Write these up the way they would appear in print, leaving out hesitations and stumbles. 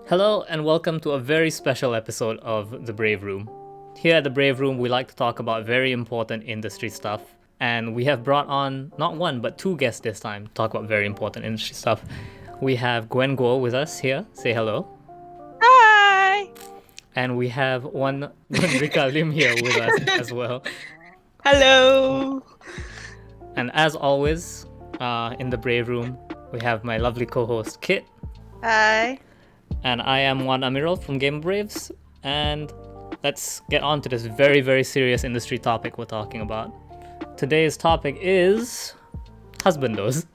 Hello and welcome to a very special episode of The Brave Room. Here at The Brave Room, we like to talk about very important industry stuff. And we have brought on not one, but two guests this time to talk about very important industry stuff. We have Gwen Guo with us here. Say hello. Hi! And we have one Rika Lim here with us as well. Hello! And as always, in The Brave Room, we have my lovely co-host Kit. Hi! And I am Juan Amiral from Game Braves. And let's get on to this very, very serious industry topic we're talking about. Today's topic is husbandos.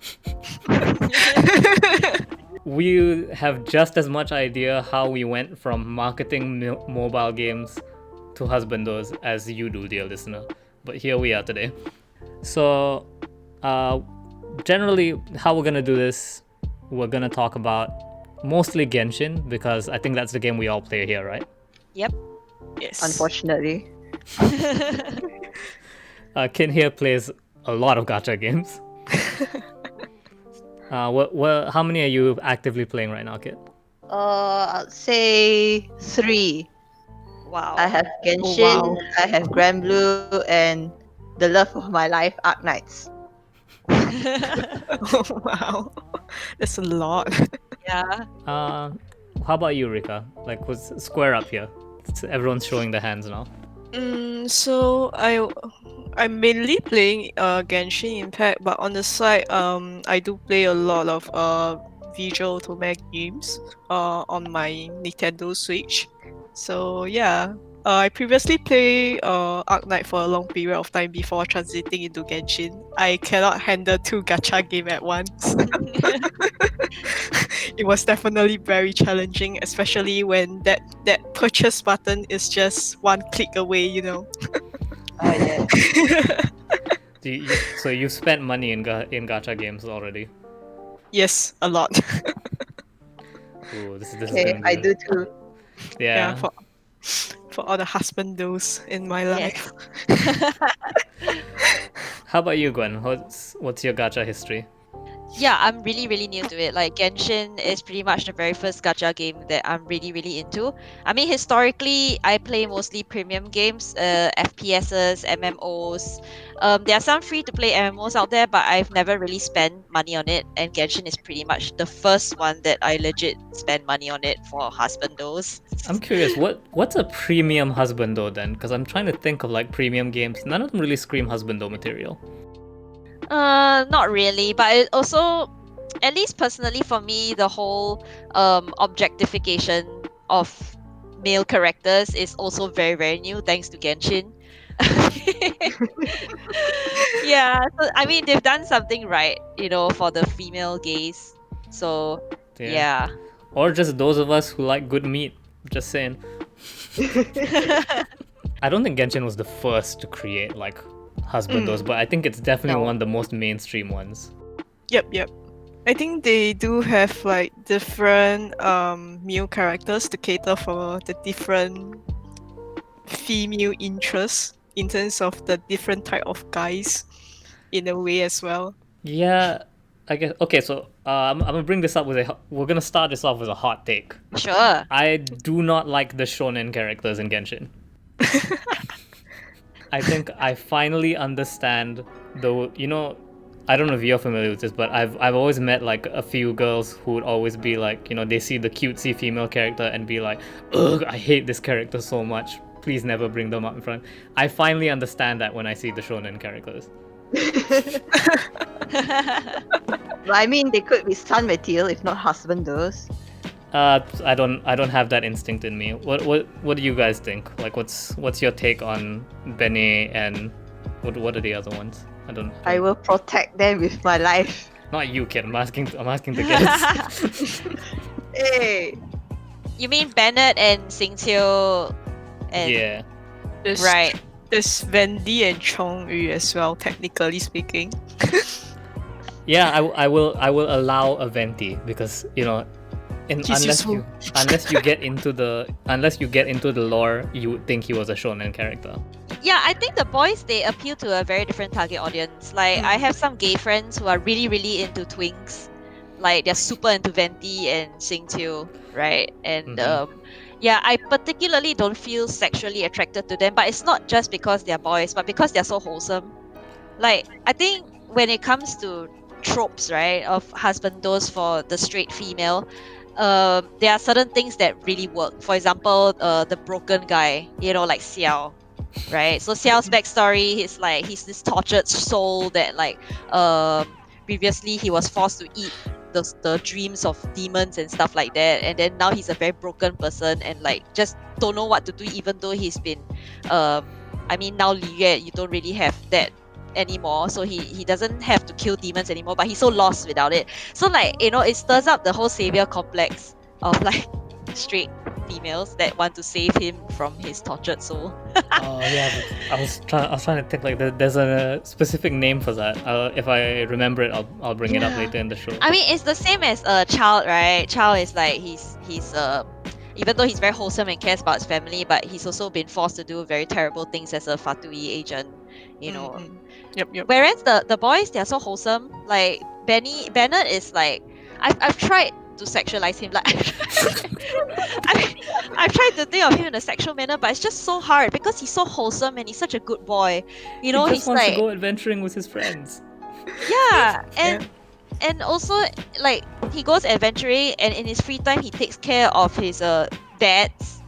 We have just as much idea how we went from marketing mobile games to husbandos as you do, dear listener. But here we are today. So, generally, how we're gonna do this, we're gonna talk about mostly Genshin, because I think that's the game we all play here, right? Yep. Yes. Unfortunately. Kin here plays a lot of gacha games. How many are you actively playing right now, Kit? I'll say 3. Wow. I have Genshin, wow. I have Gwen Blue, and the love of my life, Arc Knights. Oh, wow. That's a lot. Yeah. How about you, Rika? Like, what's square up here? Everyone's showing their hands now. So I'm mainly playing Genshin Impact, but on the side I do play a lot of visual automatic games on my Nintendo Switch. So yeah. I previously played Arc Knight for a long period of time before transiting into Genshin. I cannot handle 2 gacha games at once. It was definitely very challenging, especially when that purchase button is just one click away, you know. Oh yeah. So you've spent money in gacha games already? Yes, a lot. Ooh, this is Okay, gonna be I do too. Yeah. For all the husbandos in my life. How about you, Gwen? What's your gacha history? Yeah, I'm really new to it. Like Genshin is pretty much the very first gacha game that I'm really into. I mean, historically, I play mostly premium games, FPSs, MMOs. There are some free-to-play MMOs out there, but I've never really spent money on it. And Genshin is pretty much the first one that I legit spend money on it for husbandos. I'm curious, what's a premium husbando then? Because I'm trying to think of like premium games. None of them really scream husbando material. Not really, but it also, at least personally for me, the whole objectification of male characters is also very new thanks to Genshin. Yeah, so I mean they've done something right, for the female gaze. So yeah. Or just those of us who like good meat. Just saying. I don't think Genshin was the first to create like husbandos, but I think it's definitely one of the most mainstream ones. Yep. I think they do have like different male characters to cater for the different female interests in terms of the different type of guys in a way as well. Yeah, I guess. Okay, so I'm gonna bring this up we're gonna start this off with a hot take. Sure. I do not like the shonen characters in Genshin. I think I finally understand I don't know if you're familiar with this, but I've always met like a few girls who would always be like, they see the cutesy female character and be like, ugh, I hate this character so much. Please never bring them up in front. I finally understand that when I see the shonen characters. But I mean, they could be sun material if not husbandos. I don't have that instinct in me. What do you guys think? Like, what's your take on Bene and what are the other ones? I will protect them with my life. Not you, kid. I'm asking the guests. Hey. You mean Bennett and Xingqiu and Yeah. right. There's Wendy and Chongyu as well, technically speaking. Yeah, I will allow a Venti because unless you get into the lore, you would think he was a shonen character. Yeah, I think the boys, they appeal to a very different target audience. Like I have some gay friends who are really into twinks, like they're super into Venti and Xingqiu, right? And Mhm. yeah, I particularly don't feel sexually attracted to them, but it's not just because they're boys, but because they're so wholesome. Like, I think when it comes to tropes, right, of husbandos for the straight female, there are certain things that really work. For example, the broken guy, like Xiao, right? So Xiao's backstory, he's this tortured soul that previously he was forced to eat the dreams of demons and stuff like that, and then now he's a very broken person and like just don't know what to do, even though he's been I mean, now Li Yue, you don't really have that anymore, so he doesn't have to kill demons anymore, but he's so lost without it. So like, it stirs up the whole savior complex of like straight females that want to save him from his tortured soul. Oh yeah, but I was trying to think like there's a specific name for that. If I remember it, I'll bring it up Yeah. later in the show. I mean, it's the same as a child, right? Child is like he's even though he's very wholesome and cares about his family, but he's also been forced to do very terrible things as a Fatui agent, you know. Mm-mm. Yep. Whereas the boys, they're so wholesome. Like Bennett is like, I've tried to sexualize him. Like I've tried to think of him in a sexual manner, but it's just so hard because he's so wholesome and he's such a good boy. He just He's wants like, to go adventuring with his friends. yeah, and also like he goes adventuring, and in his free time he takes care of his dads,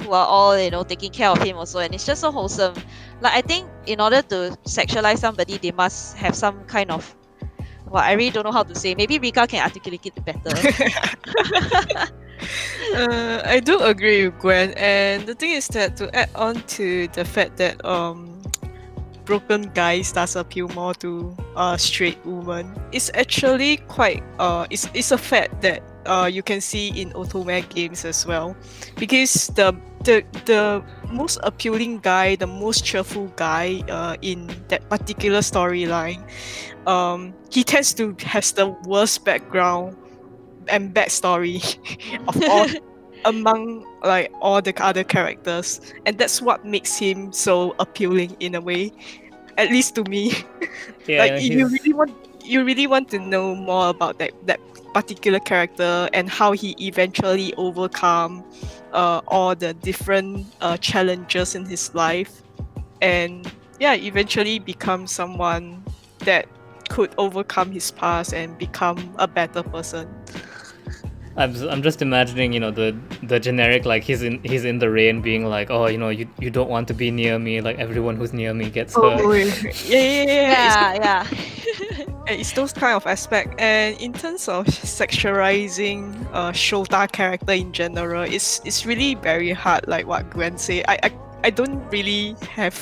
who are all taking care of him also, and it's just so wholesome. Like, I think in order to sexualize somebody, they must have some kind of, well, I really don't know how to say. Maybe Rika can articulate it better. I do agree with Gwen, and the thing is that to add on to the fact that broken guys does appeal more to straight women, it's actually quite it's a fact that you can see in otome games as well, because the most appealing guy, the most cheerful guy in that particular storyline, he tends to has the worst background and backstory of all among like all the other characters, and that's what makes him so appealing in a way, at least to me. Yeah, Like you really want to know more about that particular character and how he eventually overcome all the different challenges in his life, and yeah, eventually become someone that could overcome his past and become a better person. I'm just imagining, the generic, like he's in the rain being like, oh, you don't want to be near me, like everyone who's near me gets hurt. Oh, yeah. Yeah. It's those kind of aspect. And in terms of sexualizing Shota character in general, it's really very hard, like what Gwen said. I don't really have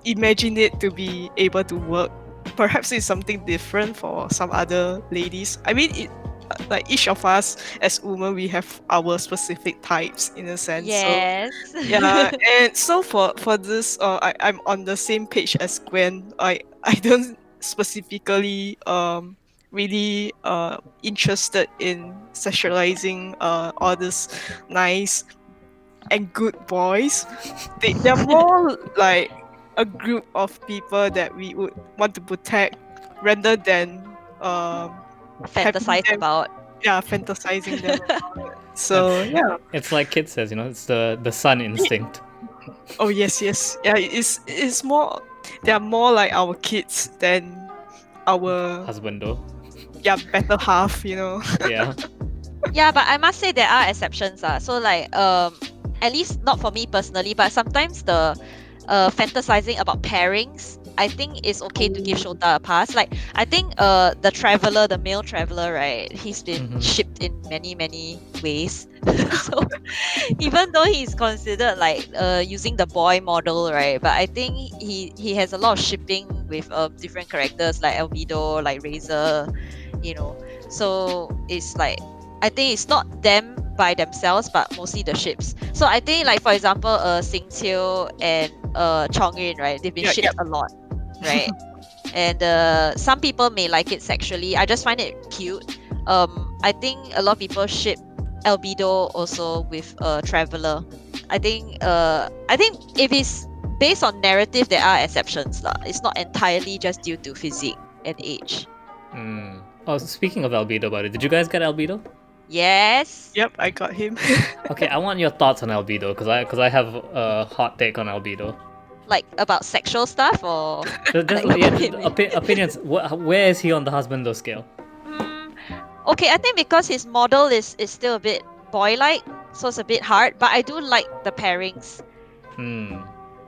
imagine it to be able to work. Perhaps it's something different for some other ladies. I mean, like each of us as women, we have our specific types in a sense. Yes. So, yeah, and so for this, I'm on the same page as Gwen. I don't specifically really interested in sexualizing all these nice and good boys. They're more like a group of people that we would want to protect rather than Fantasize them- about. fantasizing them. So yeah. It's like Kid says, it's the son instinct. Oh yes. Yeah, it's more. They are more like our kids than our Husbando. better half. Yeah. Yeah, but I must say there are exceptions. So like at least not for me personally, but sometimes the fantasizing about pairings, I think it's okay to give Shota a pass. Like, I think the male traveler, right? He's been Mhm. shipped in many ways. So even though he's considered like using the boy model, right? But I think he has a lot of shipping with different characters like Albedo, like Razor, So it's like, I think it's not them by themselves, but mostly the ships. So I think, like, for example, Xingqiu and Chongyun, right? They've been shipped a lot, right? And some people may like it sexually. I just find it cute. I think a lot of people ship Albedo also with Traveler. I think if it's based on narrative, there are exceptions lah. It's not entirely just due to physique and age. Oh, speaking of Albedo, about it, did you guys get Albedo? Yes. Yep, I got him. Okay, I want your thoughts on Albedo because I have a hot take on Albedo. Like about sexual stuff or Just like, yeah, what do you mean? opinions. Where is he on the husbando scale? Okay, I think because his model is still a bit boy-like, so it's a bit hard. But I do like the pairings.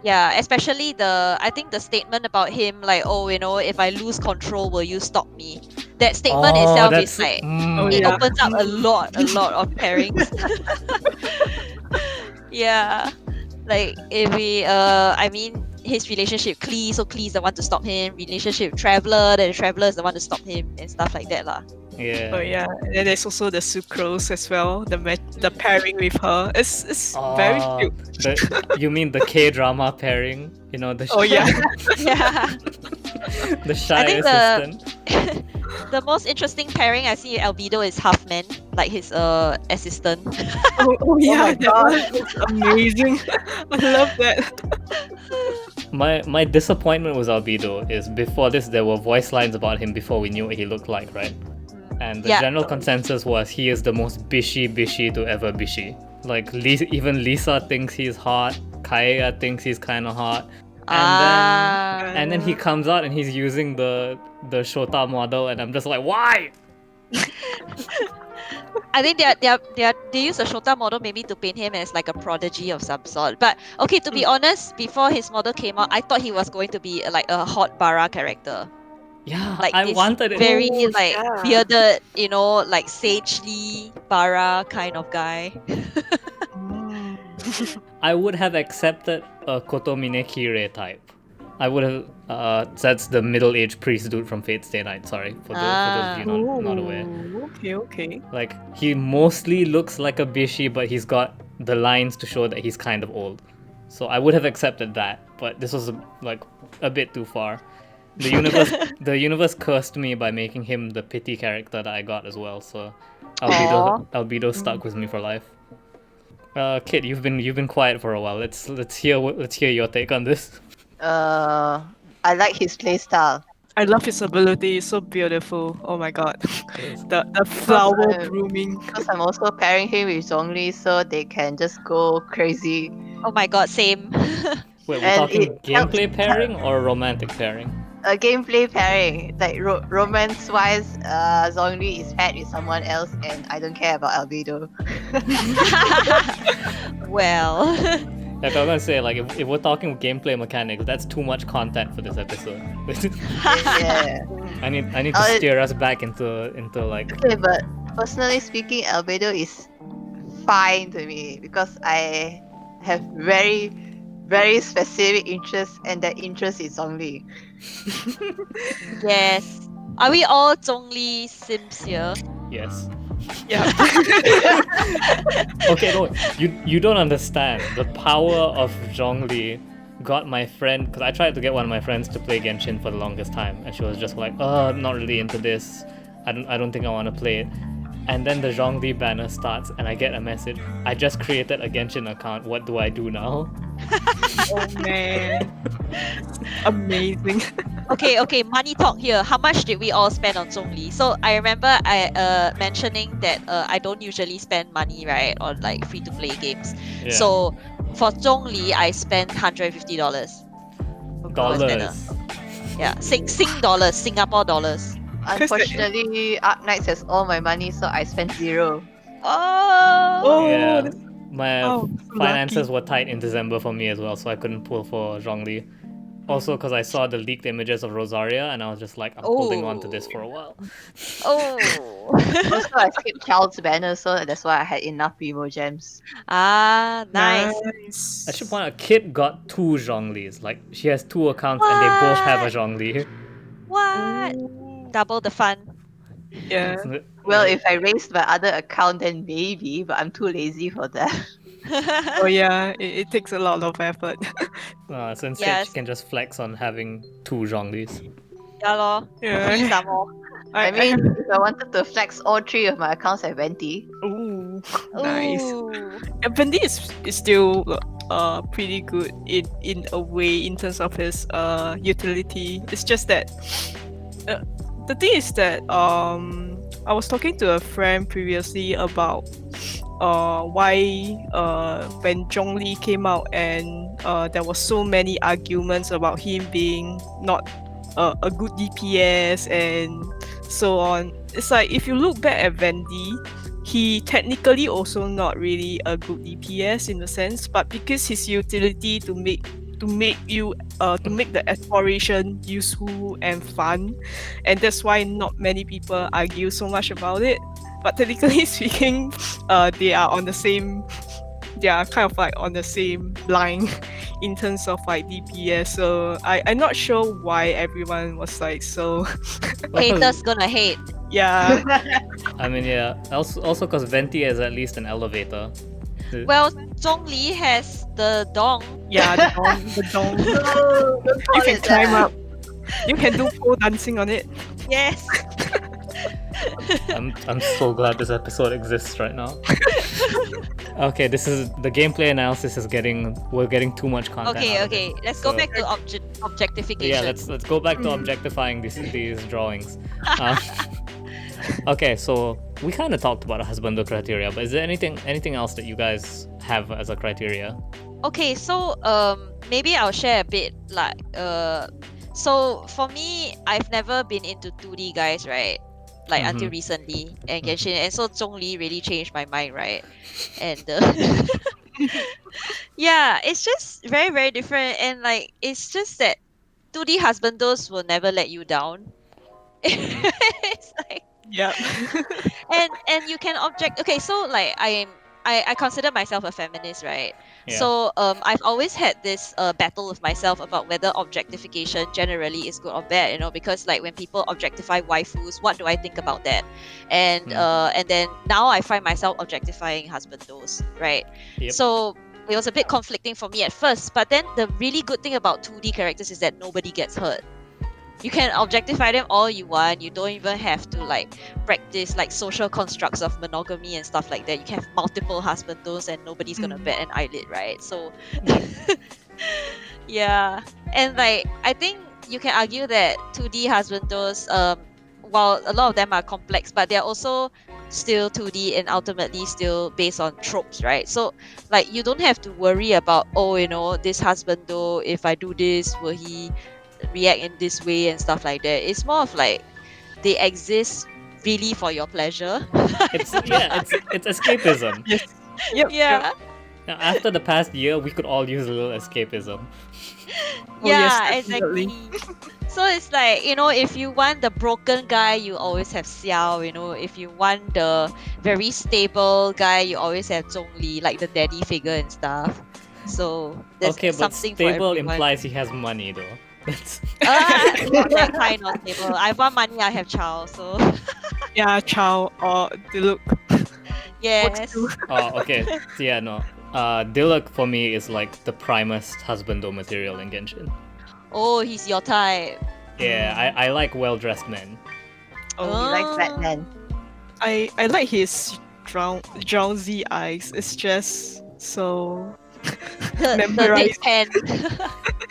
Yeah, especially I think the statement about him, like, oh, if I lose control, will you stop me? That statement itself is like, Oh, it yeah. opens up a lot of pairings. Yeah. Like, if I mean, his relationship Klee, so Klee's the one to stop him. Relationship Traveler, then Traveler is the one to stop him, and stuff like that, lah. Yeah. Oh yeah, and then there's also the Sucrose as well. The pairing with her, it's very cute. You mean the K-drama pairing? You know the Oh yeah. Yeah. the shy I think assistant. the most interesting pairing I see in Albedo is Halfman, like his assistant. Oh yeah, my that one is amazing. I love that. My disappointment with Albedo is before this there were voice lines about him before we knew what he looked like, right? And the Yeah. general consensus was he is the most bishy to ever bishy. Like even Lisa thinks he's hot, Kaya thinks he's kind of hot, and then he comes out and he's using the Shota model, and I'm just like, why? I think they use a Shota model maybe to paint him as like a prodigy of some sort. But okay, to be honest, before his model came out, I thought he was going to be like a hot Bara character. Yeah, Like I this wanted it. very Oh, like yeah. bearded, like sagely Bara kind of guy. I would have accepted a Kotomine Kire type. I would have. That's the middle-aged priest dude from Fate Stay Night. Sorry for those of you not aware. Okay. Like he mostly looks like a bishi, but he's got the lines to show that he's kind of old. So I would have accepted that, but this was like a bit too far. The universe cursed me by making him the pity character that I got as well. So Albedo stuck with me for life. Kit, you've been quiet for a while. Let's hear your take on this. I like his playstyle. I love his ability. It's so beautiful. Oh my god. The flower blooming. Because I'm also pairing him with Zhongli so they can just go crazy. Oh my god, same. Wait, we're And talking it helps- gameplay pairing or romantic pairing? A gameplay pairing, like romance-wise, Zhongli is paired with someone else, and I don't care about Albedo. Well. Like I was gonna say, like if we're talking gameplay mechanics, that's too much content for this episode. Yeah. I need to steer us back into like. Okay, but personally speaking, Albedo is fine to me because I have very, very specific interests, and that interest is Zhongli. Yes. Are we all Zhongli Sims here? Yes. Yeah. Okay, no, you don't understand. The power of Zhongli got my friend, because I tried to get one of my friends to play Genshin for the longest time, and she was just like, "Oh, I'm not really into this. I don't think I want to play it." And then the Zhongli banner starts, and I get a message. I just created a Genshin account. What do I do now? Oh man. Amazing. Okay, money talk here. How much did we all spend on Zhongli? So I remember I mentioning that I don't usually spend money, right, on like free to play games. Yeah. So for Zhongli I spent $150. Dollars. Yeah, Sing dollars, Singapore dollars. Unfortunately, Arc Knights has all my money, so I spent 0. Oh, Yeah. that's- My oh, finances lucky. were tight in December for me as well, so I couldn't pull for Zhongli. Also, because I saw the leaked images of Rosaria, and I was just like, I'm holding on to this for a while. oh. Also, I skipped Child's banner, so that's why I had enough Primo gems. Ah, nice. I should point out, Kit got 2 Zhonglis. Like, she has 2 accounts, and they both have a Zhongli. What? Double the fun. Yeah. Well, if I raised my other account, then maybe, but I'm too lazy for that. Oh yeah, it takes a lot of effort. So instead, Yes. she can just flex on having 2 Zhonglis. Yeah, lor. Yeah. Some more. I mean, if I wanted to flex all 3 of my accounts at Venti, Ooh, nice. Ooh. And Bendy is still pretty good in a way in terms of his utility. It's just that the thing is that I was talking to a friend previously about why when Zhongli came out and there was so many arguments about him being not a good DPS and so on. It's like if you look back at Vendi, he technically also not really a good DPS in a sense, but because his utility to make the exploration useful and fun, and that's why not many people argue so much about it. But technically speaking, they are on the same. They are kind of like on the same line in terms of like DPS. So I'm not sure why everyone was like so. Haters gonna hate. Yeah. I mean, yeah. Also, because Venti is at least an elevator. Well, Zhongli has the dong. Yeah, the dome. No, don't You call can it climb that. up. You can do pole dancing on it. Yes. I'm so glad this episode exists right now. Okay, this is the gameplay analysis is getting we're getting too much content. Okay, out of okay. it. Let's go So- back to objectification. Yeah, let's go back to objectifying these drawings. Okay, so we kind of talked about a husbando criteria, but is there anything else that you guys have as a criteria? Okay, so maybe I'll share a bit like so for me, I've never been into 2D guys, right? Like until recently and Genshin, and so Zhongli really changed my mind, right? And yeah, it's just very very different, and like it's just that 2D husbandos will never let you down. It's like Yeah. and you can object. Okay, so like I consider myself a feminist, right? Yeah. So I've always had this battle with myself about whether objectification generally is good or bad, you know, because like when people objectify waifus, what do I think about that? And then now I find myself objectifying husbandos, right? Yep. So it was a bit conflicting for me at first, but then the really good thing about 2D characters is that nobody gets hurt. You can objectify them all you want. You don't even have to like practice like social constructs of monogamy and stuff like that. You can have multiple husbandos and nobody's gonna bat an eyelid, right? So yeah. And like I think you can argue that 2D husbandos, while a lot of them are complex, but they're also still 2D and ultimately still based on tropes, right? So like you don't have to worry about, oh, you know, this husbando, if I do this, will he react in this way and stuff like that. It's more of like they exist really for your pleasure. It's escapism. Yes. Yep. Yeah. Now, after the past year, we could all use a little escapism. Oh, yes, Yeah, definitely. exactly. So it's like, you know, if you want the broken guy, you always have Xiao, you know. If you want the very stable guy, you always have Zhongli, like the daddy figure and stuff. So there's Okay, but something for stable everyone. implies he has money, though. That's Not that kind of stable. I want money, I have Chao, so Yeah, Chow or Diluc. yes. oh, okay. So, yeah, no. Diluc for me is like the primest husbando material in Genshin. Oh, he's your type. Yeah, I like well-dressed men. Oh, he likes Batman. I like his drowsy eyes. It's just so The memorized. big pen.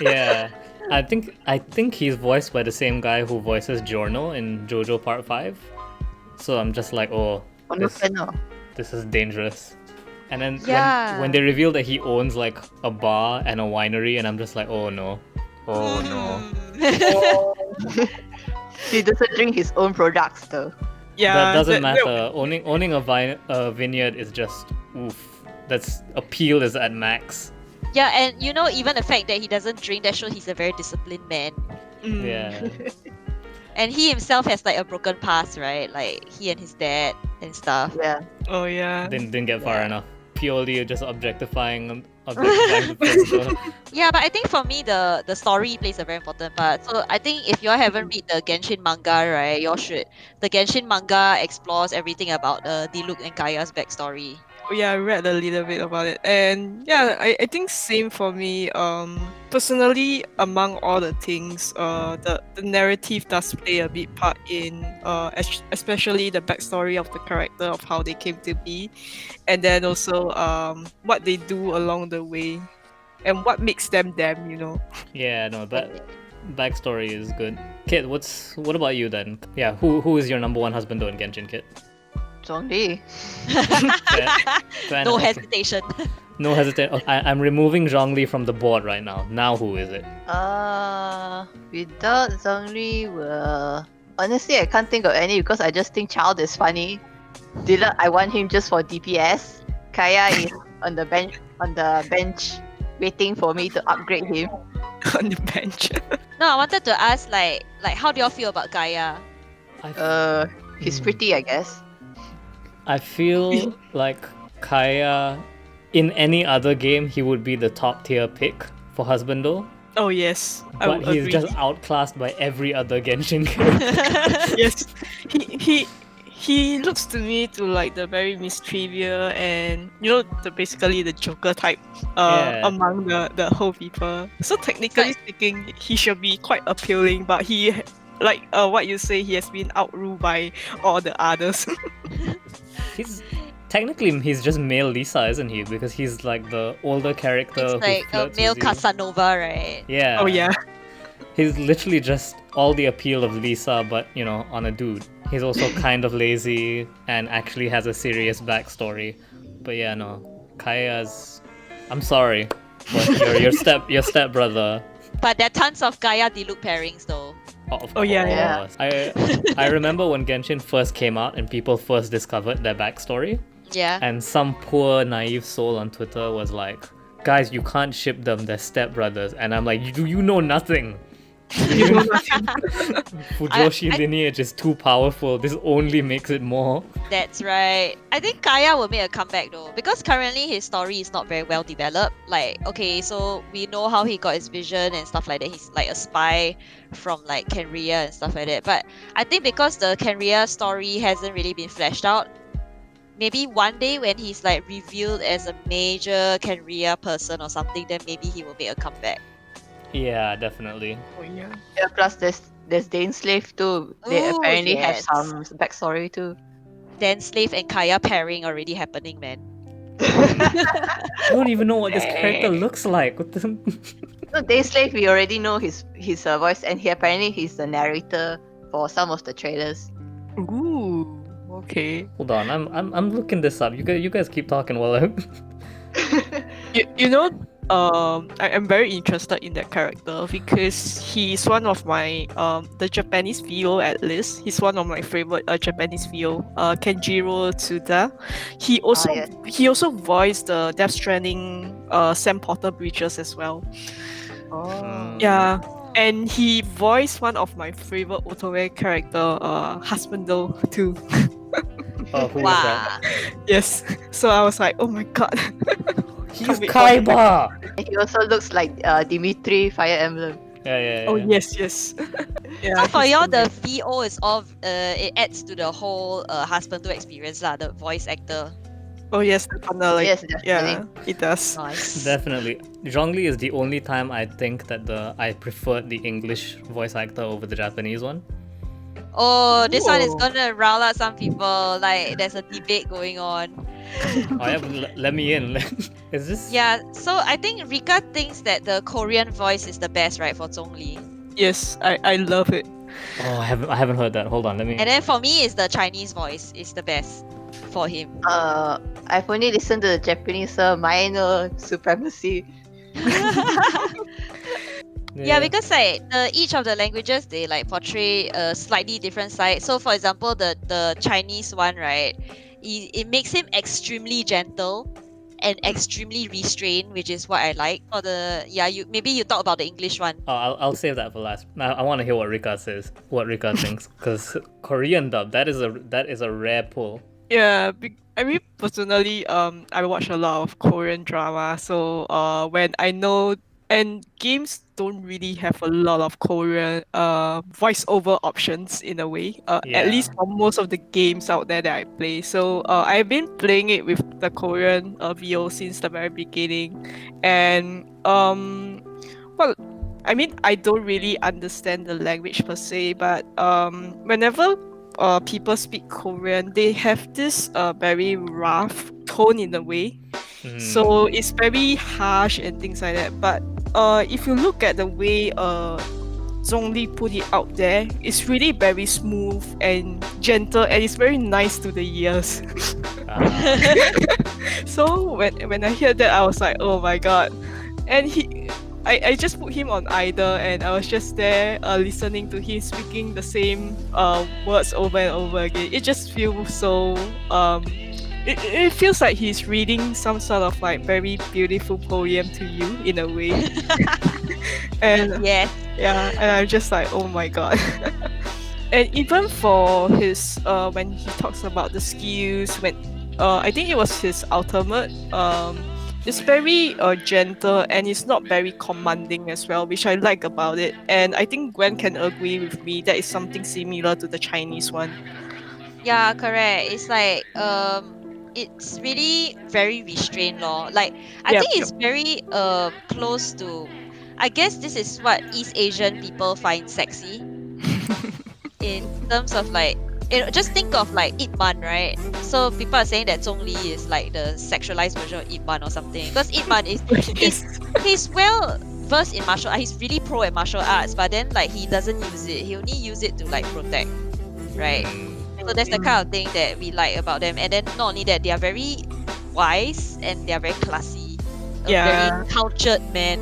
Yeah. I think he's voiced by the same guy who voices Giorno in JoJo Part 5. So I'm just like, oh, this is dangerous. And then Yeah. when they reveal that he owns like a bar and a winery, and I'm just like, oh no. Oh no. He doesn't drink his own products though. Yeah, That doesn't that- matter. Owning a vineyard is just oof. That's appeal is at max. Yeah, and you know, even the fact that he doesn't drink, that shows he's a very disciplined man. Mm. Yeah. And he himself has like a broken past, right? Like he and his dad and stuff. Yeah. Oh yeah. Didn't get far Yeah. enough. Purely just objectifying the physical. Yeah, but I think for me the story plays a very important part. So I think if you all haven't read the Genshin manga, right, you all should. The Genshin manga explores everything about Diluc and Kaya's backstory. Oh, yeah, I read a little bit about it, and yeah, I think same for me. Personally, among all the things, the narrative does play a big part in especially the backstory of the character of how they came to be, and then also what they do along the way, and what makes them them. You know. Yeah, no, backstory is good. Kit, what about you then? Yeah, who is your number one husbando in Genshin, Kit? Zhongli. Fair No enough. hesitation. No hesitation. Okay, I'm removing Zhongli from the board right now. Now who is it? Without Zhongli, honestly, I can't think of any because I just think Child is funny. Dylan, I want him just for DPS. Kaya is on the bench, waiting for me to upgrade him. On the bench. No, I wanted to ask like how do y'all feel about Gaia? He's pretty, I guess. I feel like Kaya, in any other game, he would be the top tier pick for husbando. Oh yes, I But would he's agree. just outclassed by every other Genshin character. Yes, he looks to me to like the very mischievous and basically the Joker type Yeah. among the whole people. So technically speaking, he should be quite appealing, but he like what you say, he has been outruled by all the others. He's just male Lisa, isn't he? Because he's like the older character It's who like a flirts male with you. Casanova, right? Yeah. Oh yeah. He's literally just all the appeal of Lisa, but on a dude. He's also kind of lazy and actually has a serious backstory. But yeah, no, Kaya's. I'm sorry, but your step brother. But there are tons of Gaia Diluc pairings though. Of yeah. course. I remember when Genshin first came out and people first discovered their backstory, Yeah. and some poor naive soul on Twitter was like, "Guys, you can't ship them; they're stepbrothers." And I'm like, "You know nothing. Fujoshi lineage is too powerful. This only makes it more." That's right. I think Kaya will make a comeback though, because currently his story is not very well developed. Like, okay, so we know how he got his vision and stuff like that. He's like a spy from like Kenria and stuff like that. But I think because the Kenria story hasn't really been fleshed out, maybe one day when he's like revealed as a major Kenria person or something, then maybe he will make a comeback. Yeah, definitely. Oh yeah. Yeah, plus there's Dane Slave too. They Ooh, apparently yes. have some backstory too. Then Slave and Kaya pairing already happening, man. I don't even know what this character looks like. What the... No, Dane Slave, we already know his voice, and he's the narrator for some of the trailers. Ooh. Okay. Hold on, I'm looking this up. You guys keep talking while I'm. I am very interested in that character because he's one of my the Japanese VO at least. He's one of my favorite Japanese VO. Kenjiro Tsuda. He also voiced the Death Stranding Sam Porter Breaches as well. Oh. Yeah. And he voiced one of my favorite Otome character, Husbando too. Oh, who is Wow. that? Yes. So I was like, oh my god. He's Can't wait for Kaiba. He also looks like Dimitri Fire Emblem. Yeah. Oh yes. Yeah, So for he's y'all, so the VO is of it adds to the whole husband to experience lah. The voice actor. Oh yes, the partner, like, Yes, definitely. yeah, it does. Nice. Definitely. Zhongli is the only time I think that I preferred the English voice actor over the Japanese one. Oh, this one is Ooh. gonna rile out some people. Like, there's a debate going on. Oh yeah, let me in. Is this? Yeah, so I think Rika thinks that the Korean voice is the best, right, for Zhongli. Yes, I love it. Oh, I haven't heard that. Hold on, let me. And then for me, it's the Chinese voice is the best for him. I've only listened to the Japanese, so minor supremacy. Yeah, because like each of the languages they like portray a slightly different side. So for example, the Chinese one, right? It makes him extremely gentle and extremely restrained, which is what I like. Or maybe you talk about the English one. Oh, I'll save that for last. I want to hear what Rika says, what Rika thinks, because Korean dub that is a rare pull. Yeah, I mean personally, I watch a lot of Korean drama, so when I know and games don't really have a lot of Korean voiceover options in a way. Yeah. At least for most of the games out there that I play. So I've been playing it with the Korean VO since the very beginning, and well, I mean I don't really understand the language per se, but whenever people speak Korean, they have this very rough tone in a way. So it's very harsh and things like that. But if you look at the way Zhongli put it out there. It's really very smooth and gentle, and it's very nice to the ears. So when I hear that, I was like, oh my god. And I just put him on idle, and I was just there listening to him speaking the same words over and over again. It just feels so it feels like he's reading some sort of like very beautiful poem to you in a way. And Yes. yeah, and I'm just like, oh my god. And even for his when he talks about the skills, when I think it was his ultimate, it's very gentle, and it's not very commanding as well, which I like about it. And I think Gwen can agree with me that is something similar to the Chinese one. Yeah, correct. It's like it's really very restrained lor. Like I Yep, think it's very close to, I guess this is what East Asian people find sexy in terms of like, just think of like Ip Man, right? So people are saying that Zhongli is like the sexualized version of Ip Man or something, because Ip Man is he's well versed in martial art. He's really pro at martial arts, but then like he doesn't use it. He only use it to like protect, right? So that's the kind of thing that we like about them. And then not only that, they are very wise and they are very classy. A Yeah. very cultured man.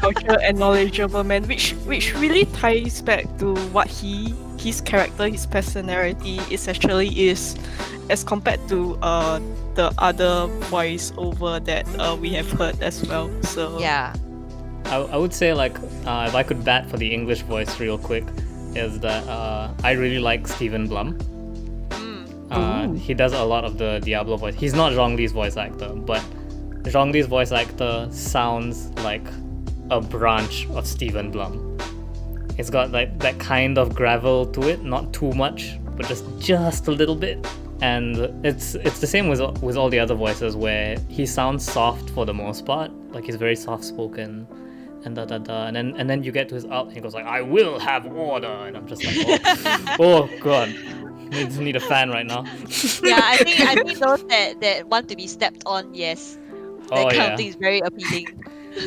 Culture and knowledgeable man, which really ties back to what his character, his personality is as compared to the other voice over that we have heard as well. So Yeah. I would say like if I could bat for the English voice real quick, is that I really like Stephen Blum. He does a lot of the Diablo voice. He's not Zhongli's voice actor, but Zhongli's voice actor sounds like a branch of Stephen Blum. It's got like that kind of gravel to it, not too much, but just a little bit. And it's the same with all the other voices, where he sounds soft for the most part, like he's very soft spoken, and and then you get to his out, and he goes like, "I will have order," and I'm just like, oh god, need a fan right now. Yeah, I think those that want to be stepped on, yes. That kind of thing is very appealing.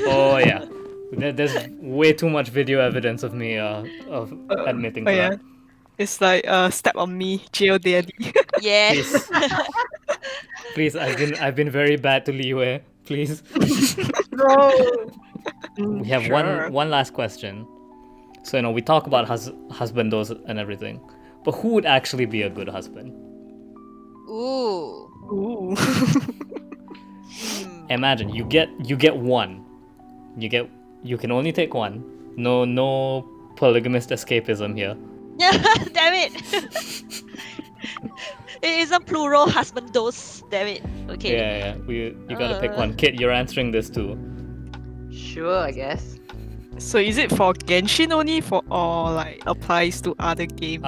Oh yeah. There's way too much video evidence of me of admitting to that. It's like step on me, jail daddy. Yes. Please, I've been very bad to Li Wei. Please. No. We have Sure. one last question. So we talk about husbandos and everything, but who would actually be a good husband? Ooh. Ooh. Imagine you get one. You can only take one. No polygamist escapism here. Damn it. It isn't plural husbandos. Damn it. Okay. Yeah. You gotta pick one. Kit, you're answering this too. Sure, I guess. So is it for Genshin only, or like applies to other games?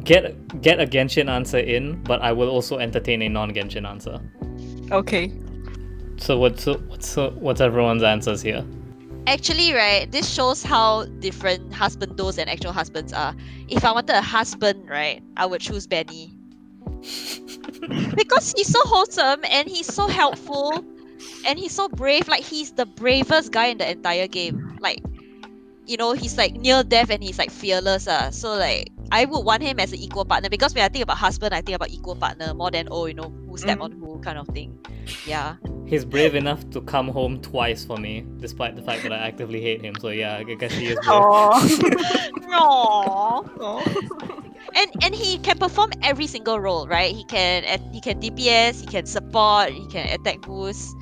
Get a Genshin answer in, but I will also entertain a non-Genshin answer. Okay. So what's everyone's answers here? Actually, right, this shows how different husbandos and actual husbands are. If I wanted a husband, right, I would choose Benny. Because he's so wholesome and he's so helpful and he's so brave. Like, he's the bravest guy in the entire game. Like, he's like near death and he's like fearless. So like, I would want him as an equal partner, because when I think about husband, I think about equal partner more than who step on who kind of thing. Yeah. He's brave enough to come home twice for me, despite the fact that I actively hate him. So yeah, I guess he is brave. Aww. And he can perform every single role, right? He can DPS, he can support, he can attack boost,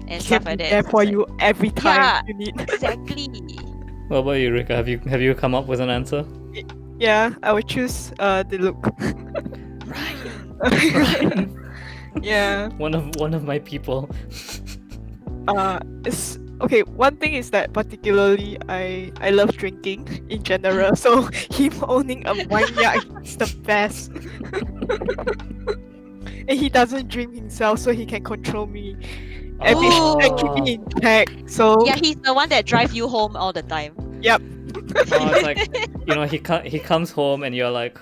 and stuff like that. There for you every time Yeah, you need. exactly. What about you, Rika? Have you come up with an answer? Yeah, I would choose the look. Right. Yeah. One of my people. It's okay. One thing is that particularly I love drinking in general, so him owning a vineyard is the best. And he doesn't drink himself, so he can control me and keep me in check. So Yeah, he's the one that drives you home all the time. yep. It's like he comes home and you're like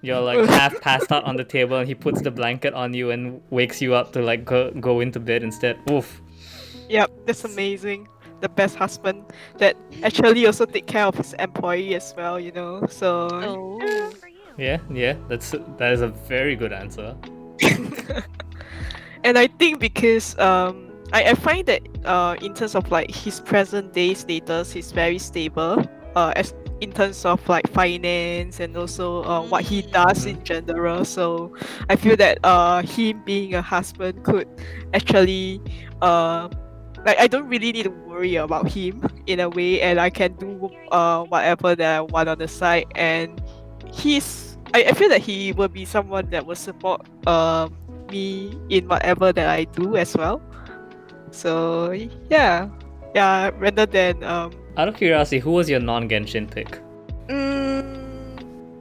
half passed out on the table, and he puts the blanket on you and wakes you up to like go into bed instead. Oof. Yep, that's amazing. the best husband that actually also take care of his employee as well, you know. So Oh. Yeah, that is a very good answer. and I think because I find that in terms of like his present day status, he's very stable. As in terms of like finance and also what he does in general. So I feel that him being a husband could actually like I don't really need to worry about him in a way, and I can do whatever that I want on the side. And I feel that he will be someone that will support me in whatever that I do as well. So yeah, rather than Out of curiosity, who was your non-Genshin pick?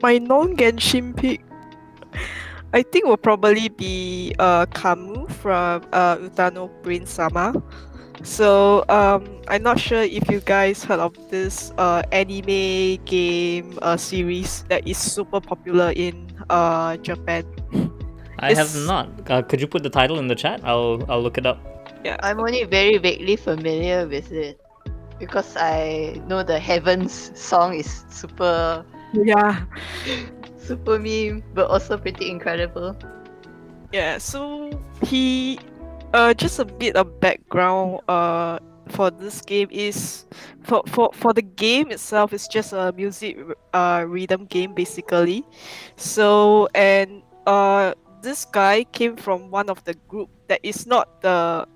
my non-Genshin pick, I think will probably be Kamu from Utano Prince Sama. So I'm not sure if you guys heard of this anime game series that is super popular in Japan. I have It's- not. Could you put the title in the chat? I'll look it up. Yeah. I'm only very vaguely familiar with it because I know the Heavens song is super Yeah. super meme, but also pretty incredible. Yeah, so he just a bit of background for this game is for the game itself, it's just a music rhythm game basically. So and this guy came from one of the group that is not the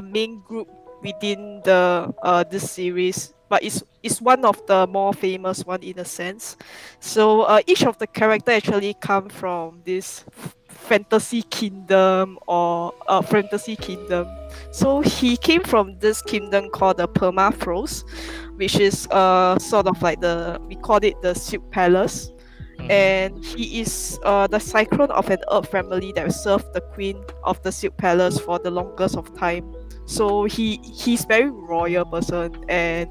main group within the this series, but it's one of the more famous one in a sense. So each of the character actually come from this fantasy kingdom or fantasy kingdom. So he came from this kingdom called the Permafrost, which is sort of like we call it the Silk Palace. Mhm. And he is the cyclone of an earth family that served the queen of the Silk Palace for the longest of time. So he's very royal person, and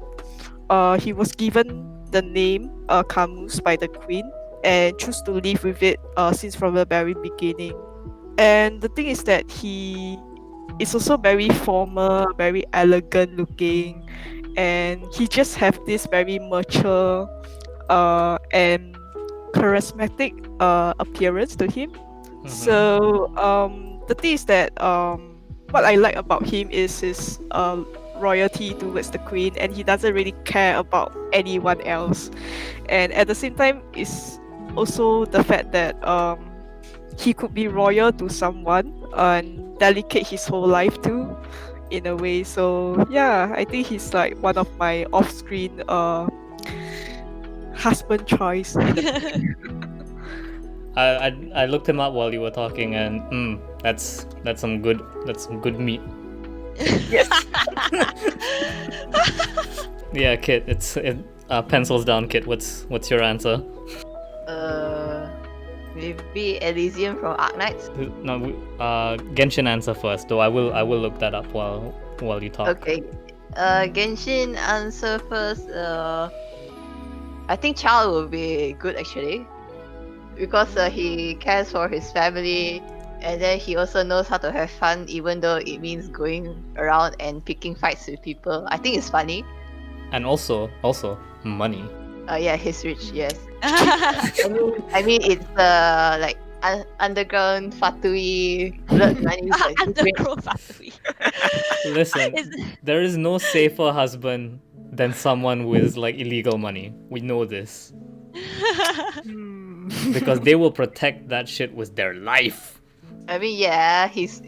he was given the name Camus by the queen and choose to live with it since from the very beginning. And the thing is that he is also very formal, very elegant looking, and he just have this very mature and charismatic appearance to him. Mhm. So the thing is that what I like about him is his royalty towards the queen, and he doesn't really care about anyone else. And at the same time, is also the fact that he could be royal to someone and dedicate his whole life to, in a way. So yeah, I think he's like one of my off-screen husband choice. In I looked him up while you were talking, and that's some good meat. Yes. Yeah, Kit, it's pencils down, Kit. What's your answer? Maybe Elysium from Arknights. No, Genshin answer first. Though I will look that up while you talk. Okay. Genshin answer first. I think Chao will be good actually, because he cares for his family, and then he also knows how to have fun, even though it means going around and picking fights with people. I think it's funny. And also money. Yeah, he's rich. Yes. I mean it's like underground fatui blood money. but it's great. Underground factory. Listen, Is- there is no safer husband than someone with like illegal money. We know this Hmm. because they will protect that shit with their life. I mean, yeah, he's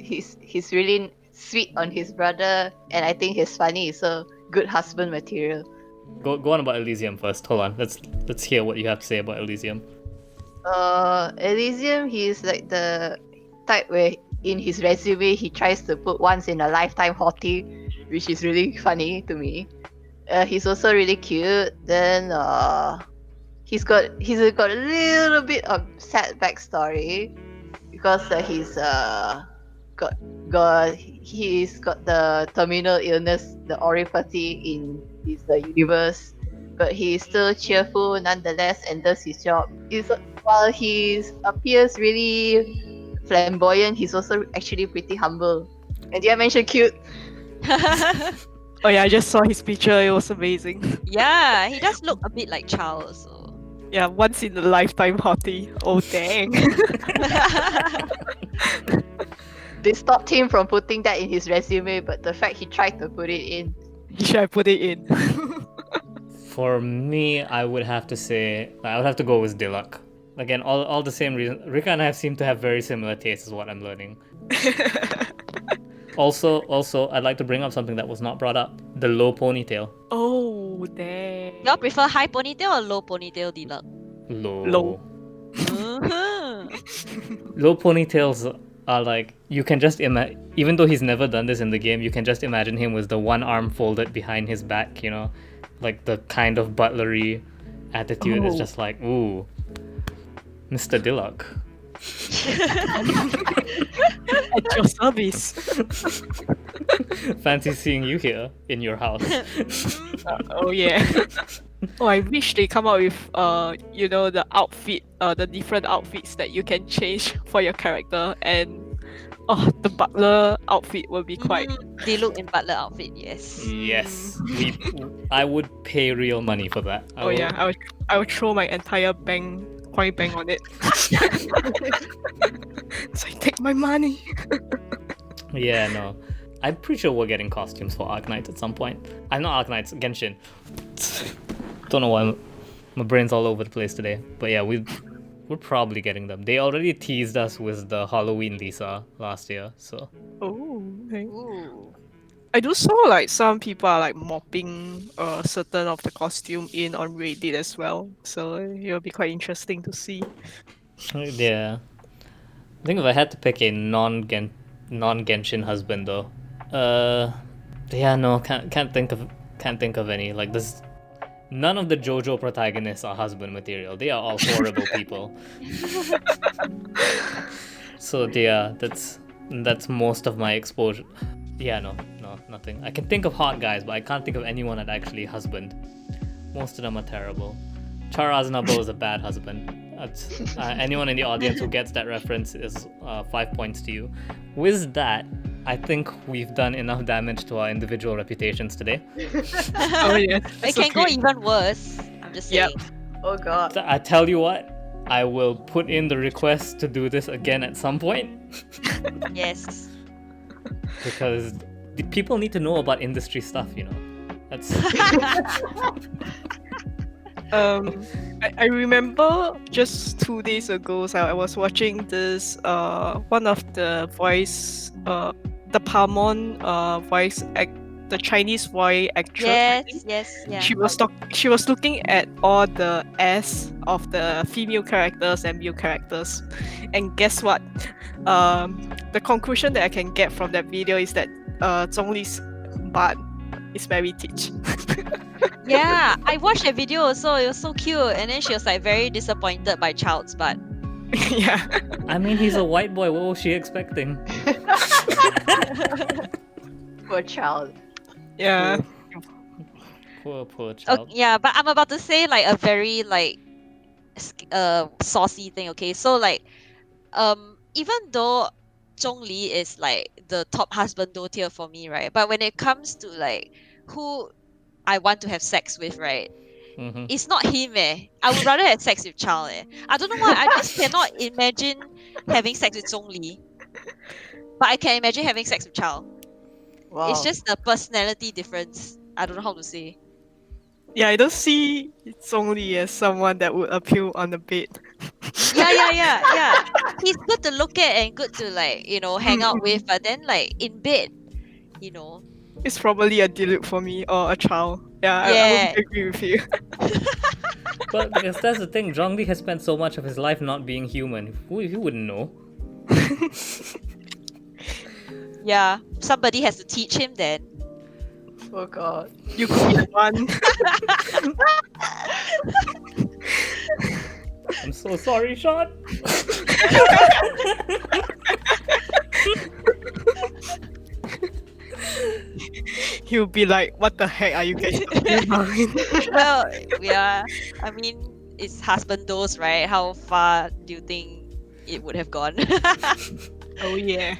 really sweet on his brother, and I think he's funny. So good husband material. Go on about Elysium first. Hold on. Let's hear what you have to say about Elysium. Elysium, he's like the type where in his resume he tries to put once in a lifetime hottie, which is really funny to me. He's also really cute. Then he's got a little bit of sad backstory because he's got the terminal illness, the oripathy in his universe, but he's still cheerful nonetheless and does his job. While he appears really flamboyant, he's also actually pretty humble. And did I mention cute? Oh yeah, I just saw his picture. It was amazing. Yeah, he does look a bit like Charles. So. Yeah, once in a lifetime hottie. Oh dang. They stopped him from putting that in his resume, but the fact he tried to put it in. Should I put it in? For me, I would have to say I would have to go with Dilak. Again, all the same reason. Rika and I seem to have very similar tastes, is what I'm learning. Also, I'd like to bring up something that was not brought up: the low ponytail. Oh dang. Y'all prefer high ponytail or low ponytail, Dilak? Low. Mhm. Low ponytails are like, you can just imagine. Even though he's never done this in the game, you can just imagine him with the one arm folded behind his back. You know, like the kind of butlery attitude is Oh. just like, ooh, Mr. Dilak. At your service. Fancy seeing you here in your house. Oh yeah. Oh, I wish they come out with the outfit, the different outfits that you can change for your character, and the butler outfit will be quite. They look in butler outfit, yes. Yes, I would pay real money for that. I would throw my entire coin bank on it. So take my money. Yeah, no. I'm pretty sure we're getting costumes for Arknights at some point. I'm not Arknights, Genshin. Don't know why my brain's all over the place today. But yeah, we're probably getting them. They already teased us with the Halloween Lisa last year, so. Oh, okay. Ooh. I do saw like some people are like mopping certain of the costume in on Reddit as well. So it'll be quite interesting to see. Yeah. I think if I had to pick a non-Genshin husbando, yeah, no, can't think of any. Like this, none of the JoJo protagonists are husband material. They are all horrible people. So yeah, that's most of my exposure. Yeah, no, nothing. I can think of hot guys, but I can't think of anyone that actually husband. Most of them are terrible. Char Aznavour is a bad husband. Anyone in the audience who gets that reference is 5 points to you. With that, I think we've done enough damage to our individual reputations today. Oh yeah. It can go even worse. I'm just saying. Yep. Oh god. I tell you what, I will put in the request to do this again at some point. Yes. Because the people need to know about industry stuff, you know. That's I remember just 2 days ago, so I was watching this one of the voice the Palmon voice the Chinese voice actress. I think. Yes, yeah. She was looking at all the S of the female characters and male characters, and guess what? The conclusion that I can get from that video is that Zhongli's butt is very teach. Yeah, I watched that video also. It was so cute, and then she was like very disappointed by Child's butt. Yeah. I mean, he's a white boy. What was she expecting? Poor child. Yeah. Poor Oh, child. yeah, but I'm about to say like a very like saucy thing. Okay, so like even though Zhongli is like the top husbando tier for me, right? But when it comes to like who I want to have sex with, right? Mm-hmm. It's not him, eh. I would rather have sex with Chao, eh. I don't know why. I just cannot imagine having sex with Zhongli. But I can imagine having sex with Chao. Wow. It's just the personality difference. I don't know how to say. Yeah, I don't see Zhongli as someone that would appeal on the bed. Yeah. He's good to look at and good to like, hang out with, but then like in bed, It's probably a Diluc for me or a child. Yeah, I Yeah. would agree with you. But because that's the thing, Zhongli has spent so much of his life not being human. Who wouldn't know? Yeah. Somebody has to teach him then. Oh god. You could be the one. I'm so sorry, Sean. He'll be like, what the heck are you guys talking about? Well, yeah. I mean, it's husbandos, right? How far do you think it would have gone? Oh yeah.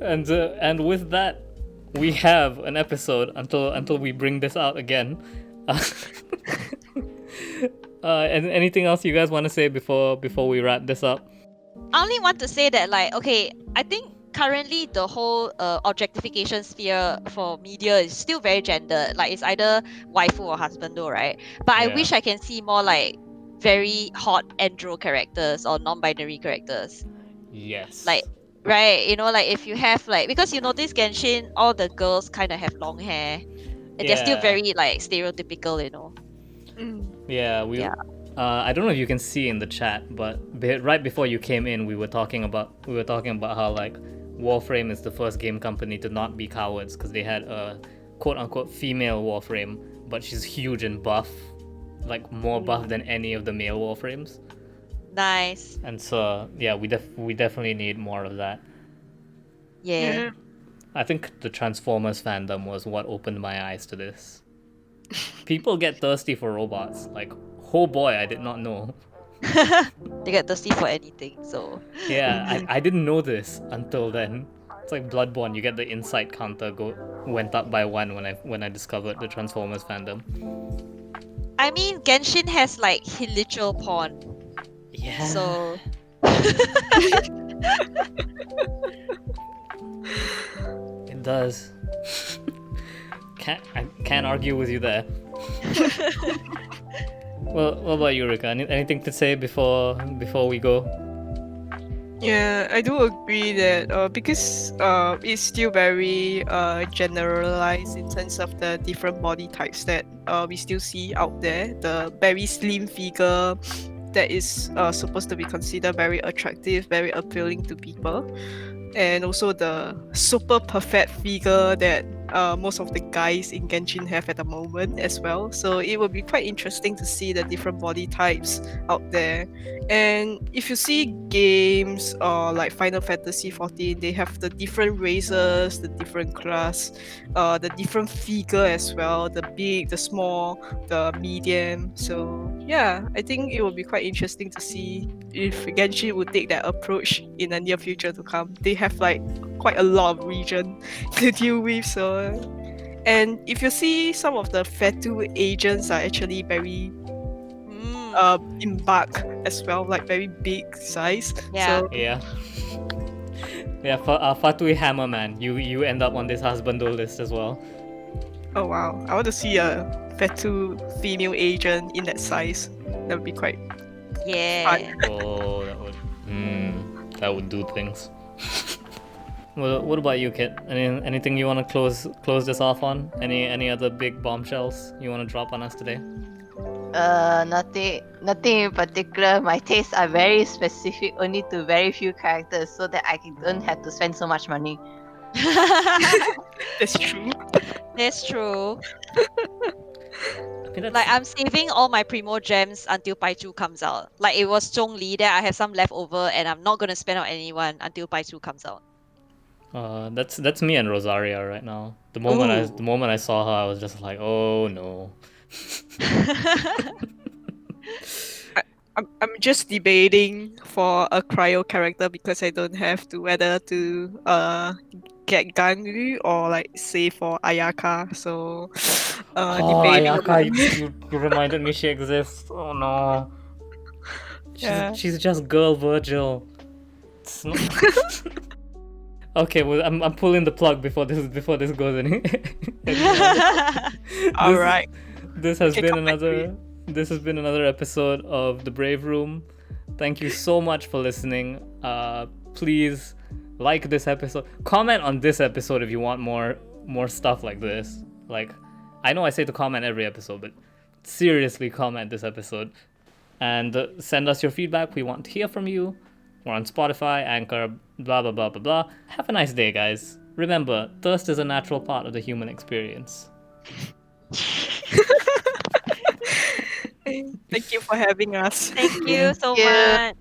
And with that, we have an episode until we bring this out again. And anything else you guys want to say before we wrap this up? I only want to say that, like, okay, I think currently the whole objectification sphere for media is still very gendered. Like, it's either waifu or husbando, right? But I Yeah. wish I can see more like very hot andro characters or non-binary characters. Yes. Like, right? You know, like if you have like, because you notice Genshin, all the girls kind of have long hair, and they're still Yeah. very like stereotypical, you know. Yeah, Yeah. I don't know if you can see in the chat, but right before you came in, we were talking about how like Warframe is the first game company to not be cowards because they had a quote unquote female Warframe, but she's huge and buff, like more buff than any of the male Warframes. Nice. And so yeah, we definitely need more of that. Yeah. I think the Transformers fandom was what opened my eyes to this. People get thirsty for robots. Like, oh boy, I did not know. They get thirsty for anything, so. Yeah, I didn't know this until then. It's like Bloodborne. You get the insight counter went up by 1 when I discovered the Transformers fandom. I mean, Genshin has like literal porn, Yeah. so. It does. I can't argue with you there. Well, what about you, Rika? Anything to say before we go? Yeah, I do agree that because it's still very generalized in terms of the different body types that we still see out there. The very slim figure that is supposed to be considered very attractive, very appealing to people, and also the super perfect figure that most of the guys in Genshin have at the moment as well. So it will be quite interesting to see the different body types out there. And if you see games like Final Fantasy 14, they have the different races, the different class, the different figure as well, the big, the small, the medium. So yeah, I think it will be quite interesting to see if Genshin would take that approach in the near future to come. They have like quite a lot of region to deal with, so and if you see some of the Fatu agents are actually very in bulk as well, like very big size. Yeah. So Yeah. Yeah, Fatui Hammerman, you end up on this husbando list as well. oh wow, I want to see a Fatu female agent in that size. That would be quite Yeah. Oh, that would do things. Well, what about you, Kit? Anything you want to close this off on? Any other big bombshells you want to drop on us today? Nothing in particular. My tastes are very specific, only to very few characters, so that I don't have to spend so much money. that's true. That's true. I mean, Like, I'm saving all my Primo gems until Paichu comes out. Like, it was Zhongli, then I have some left over, and I'm not gonna spend on anyone until Paichu comes out. that's me and Rosaria right now. The moment I saw her, I was just like, oh no. I'm just debating for a cryo character because I don't have to whether to get Gangu or like say for Ayaka. So debating about- Ayaka, you reminded me she exists. Oh no. She's just girl Virgil. It's not... Okay, well I'm pulling the plug before this goes any. All right. This has Okay, been come back to another episode of The Brave Room. Thank you so much for listening. Please like this episode. Comment on this episode if you want more stuff like this. Like, I know I say to comment every episode, but seriously comment this episode. And send us your feedback. We want to hear from you. We're on Spotify, Anchor, blah blah blah blah blah. Have a nice day, guys. Remember, thirst is a natural part of the human experience. Thank you for having us. Thank you so you. much.